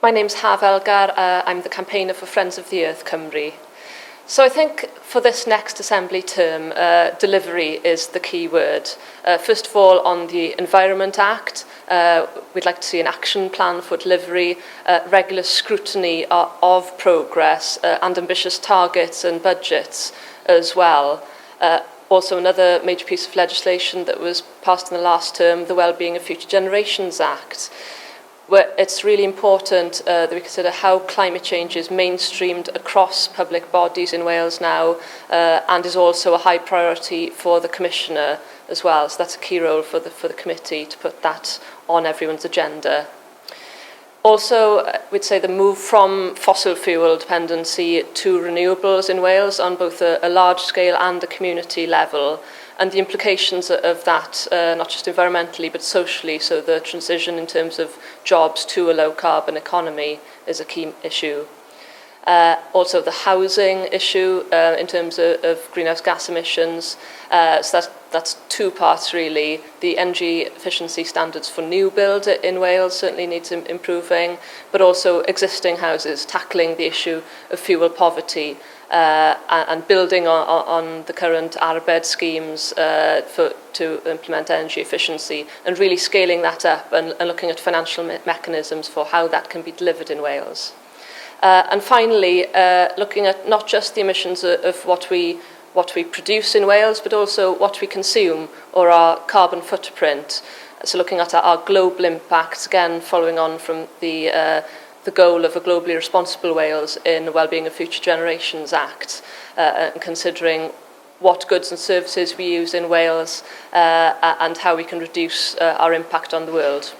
My name's Haf Elgar. I'm the campaigner for Friends of the Earth Cymru. So I think for this next Assembly term, delivery is the key word. First of all, on the Environment Act, we'd like to see an action plan for delivery, regular scrutiny of progress, and ambitious targets and budgets as well. Also, another major piece of legislation that was passed in the last term, the Wellbeing of Future Generations Act, where it's really important that we consider how climate change is mainstreamed across public bodies in Wales now, and is also a high priority for the Commissioner as well. So that's a key role for the committee to put that on everyone's agenda. Also, we'd say the move from fossil fuel dependency to renewables in Wales on both a large scale and a community level, and the implications of that, not just environmentally but socially, so the transition in terms of jobs to a low carbon economy is a key issue. Also the housing issue in terms of greenhouse gas emissions, so that's two parts really. The energy efficiency standards for new build in Wales certainly needs improving, but also existing houses, tackling the issue of fuel poverty, and building on the current Arbed schemes to implement energy efficiency, and really scaling that up and looking at financial mechanisms for how that can be delivered in Wales. And finally, looking at not just the emissions of what we produce in Wales, but also what we consume, or our carbon footprint. So looking at our global impacts, again following on from the goal of a globally responsible Wales in the Wellbeing of Future Generations Act, and considering what goods and services we use in Wales, and how we can reduce our impact on the world.